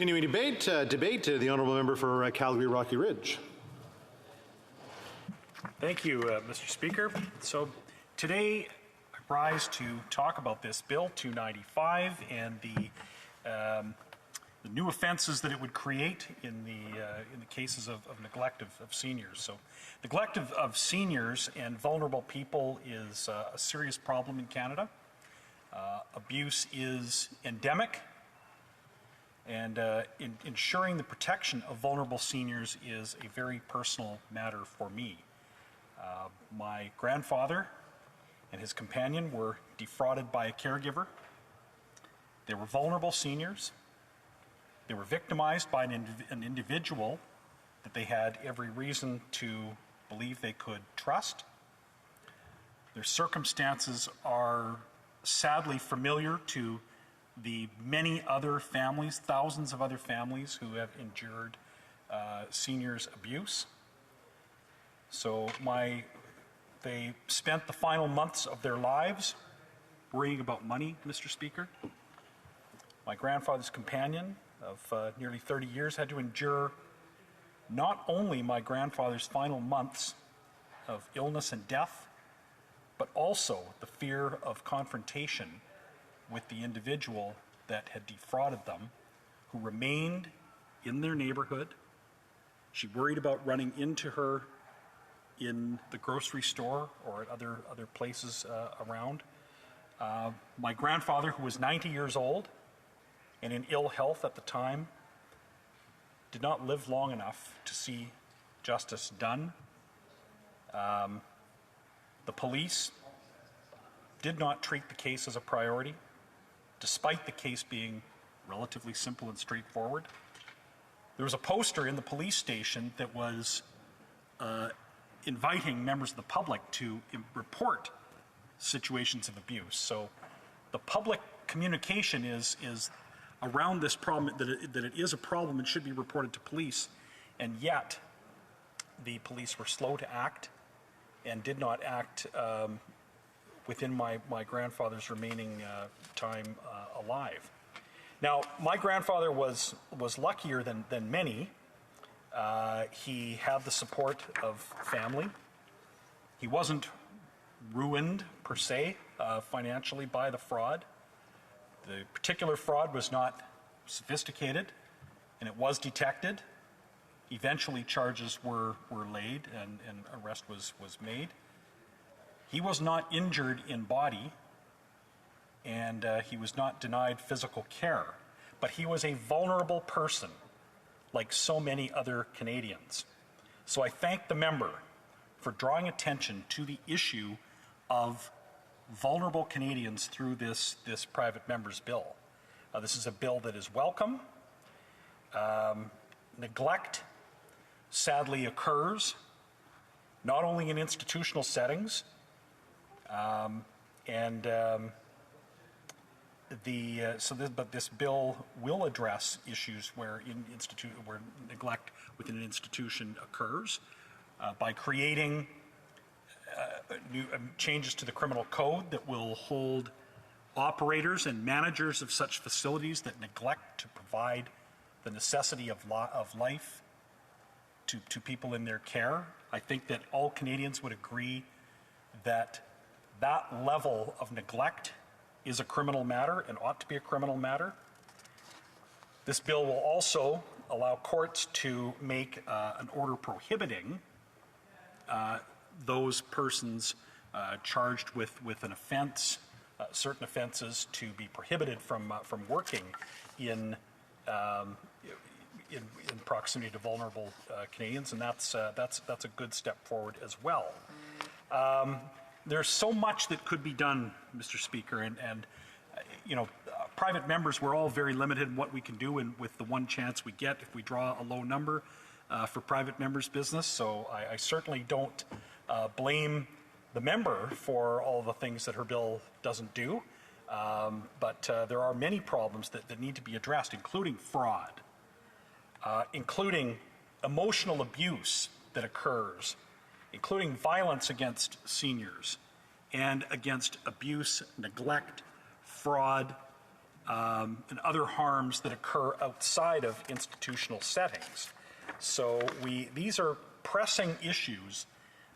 Continuing debate, the honourable member for Calgary Rocky Ridge. Thank you, Mr. Speaker. So today I rise to talk about this Bill 295 and the new offences that it would create in the cases of neglect of seniors. So neglect of seniors and vulnerable people is a serious problem in Canada. Abuse is endemic, and ensuring the protection of vulnerable seniors is a very personal matter for me. My grandfather and his companion were defrauded by a caregiver. They were vulnerable seniors. They were victimized by an individual that they had every reason to believe they could trust. Their circumstances are sadly familiar to the many other families, thousands of other families who have endured seniors' abuse. So they spent the final months of their lives worrying about money, Mr. Speaker. My grandfather's companion of nearly 30 years had to endure not only my grandfather's final months of illness and death, but also the fear of confrontation with the individual that had defrauded them, who remained in their neighborhood. She worried about running into her in the grocery store or at other places around. My grandfather, who was 90 years old and in ill health at the time, did not live long enough to see justice done. The police did not treat the case as a priority, despite the case being relatively simple and straightforward. There was a poster in the police station that was inviting members of the public to report situations of abuse. So the public communication is around this problem, that it is a problem and should be reported to police, and yet the police were slow to act and did not act within my grandfather's remaining time alive. Now, my grandfather was luckier than many. He had the support of family. He wasn't ruined, per se, financially by the fraud. The particular fraud was not sophisticated, and it was detected. Eventually, charges were laid and arrest was made. He was not injured in body, and he was not denied physical care, but he was a vulnerable person, like so many other Canadians. So I thank the member for drawing attention to the issue of vulnerable Canadians through this private member's bill. This is a bill that is welcome. Neglect sadly occurs, not only in institutional settings, but this bill will address issues where neglect within an institution occurs by creating new changes to the criminal code that will hold operators and managers of such facilities that neglect to provide the necessity of life to people in their care. I think that all Canadians would agree that level of neglect is a criminal matter and ought to be a criminal matter. This bill will also allow courts to make an order prohibiting those persons charged with an offense, certain offenses, to be prohibited from working in proximity to vulnerable Canadians, and that's a good step forward as well. There's so much that could be done, Mr. Speaker, and private members, we're all very limited in what we can do and with the one chance we get if we draw a low number for private members' business. So I certainly don't blame the member for all the things that her bill doesn't do, but there are many problems that need to be addressed, including fraud, including emotional abuse that occurs, including violence against seniors, and against abuse, neglect, fraud, and other harms that occur outside of institutional settings. So these are pressing issues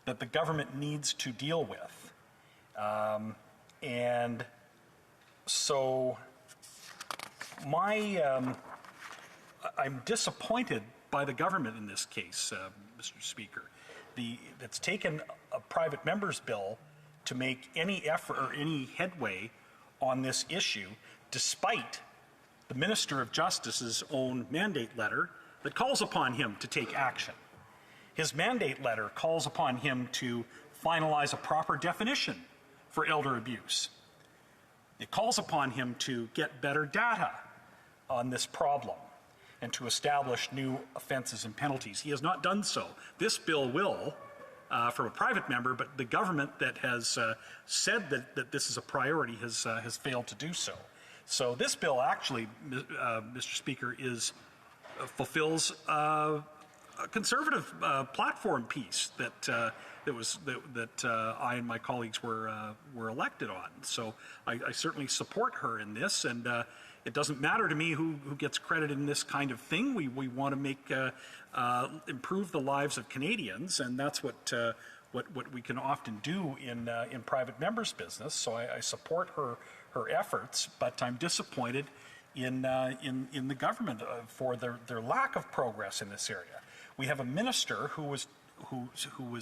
that the government needs to deal with. And so I'm disappointed by the government in this case, Mr. Speaker. That's taken a private member's bill to make any effort or any headway on this issue, despite the Minister of Justice's own mandate letter that calls upon him to take action. His mandate letter calls upon him to finalize a proper definition for elder abuse. It calls upon him to get better data on this problem and to establish new offenses and penalties. He has not done so. This bill will, from a private member, but the government that has said that this is a priority has failed to do so. So this bill actually, Mr. Speaker, fulfills a conservative platform piece that I and my colleagues were elected on. So I certainly support her in this, and it doesn't matter to me who gets credit in this kind of thing. We want to make improve the lives of Canadians, and that's what we can often do in private members' business. So I support her efforts, but I'm disappointed in the government for their lack of progress in this area. We have a minister who was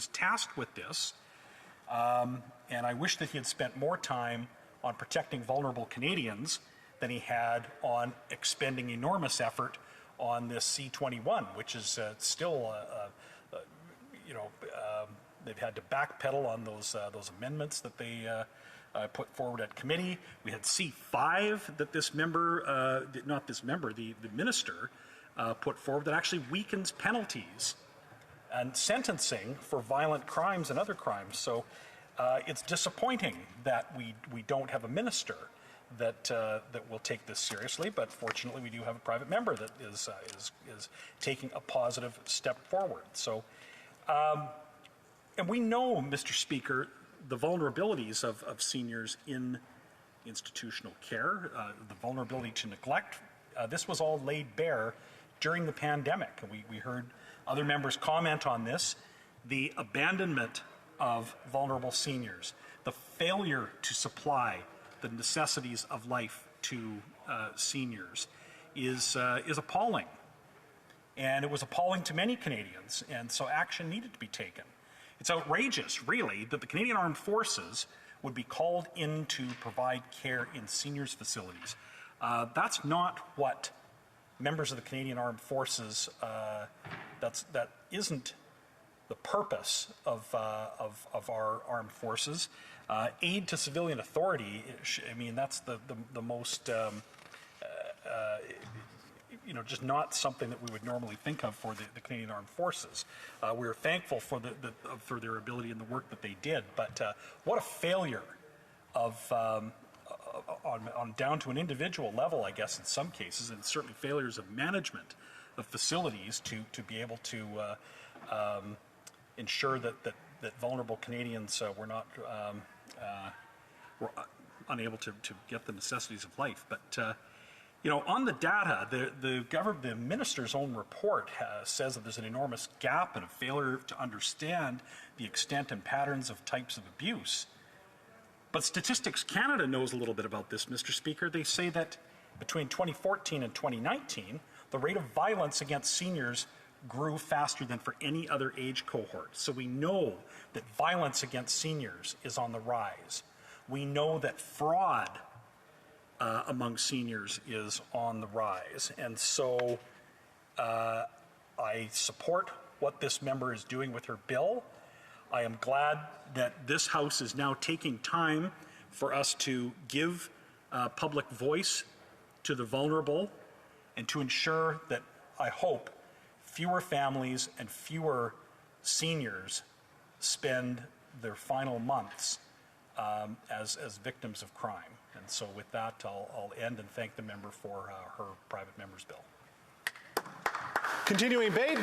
tasked with this, and I wish that he had spent more time on protecting vulnerable Canadians than he had on expending enormous effort on this C-21, which is still, they've had to backpedal on those amendments that they put forward at committee. We had C-5 that the minister put forward that actually weakens penalties and sentencing for violent crimes and other crimes. So it's disappointing that we don't have a minister that will take this seriously, but fortunately we do have a private member that is taking a positive step forward. So, and we know, Mr. Speaker, the vulnerabilities of seniors in institutional care, the vulnerability to neglect. This was all laid bare during the pandemic. We heard other members comment on this. The abandonment of vulnerable seniors, the failure to supply the necessities of life to seniors is appalling. And it was appalling to many Canadians, and so action needed to be taken. It's outrageous, really, that the Canadian Armed Forces would be called in to provide care in seniors' facilities. That's not what members of the Canadian Armed Forces, that isn't the purpose of our armed forces. Aid to civilian authority, I mean, that's the most, just not something that we would normally think of for the Canadian Armed Forces. We're thankful for their ability and the work that they did, but what a failure on down to an individual level, I guess, in some cases, and certainly failures of management of facilities to be able to ensure that vulnerable Canadians were unable to get the necessities of life. But on the data, the minister's own report says that there's an enormous gap and a failure to understand the extent and patterns of types of abuse. But Statistics Canada knows a little bit about this, Mr. Speaker. They say that between 2014 and 2019, the rate of violence against seniors grew faster than for any other age cohort. So we know that violence against seniors is on the rise. We know that fraud among seniors is on the rise. And so I support what this member is doing with her bill. I am glad that this House is now taking time for us to give public voice to the vulnerable and to ensure that, I hope, fewer families and fewer seniors spend their final months as victims of crime. And so with that, I'll end and thank the member for her private member's bill. Continuing debate.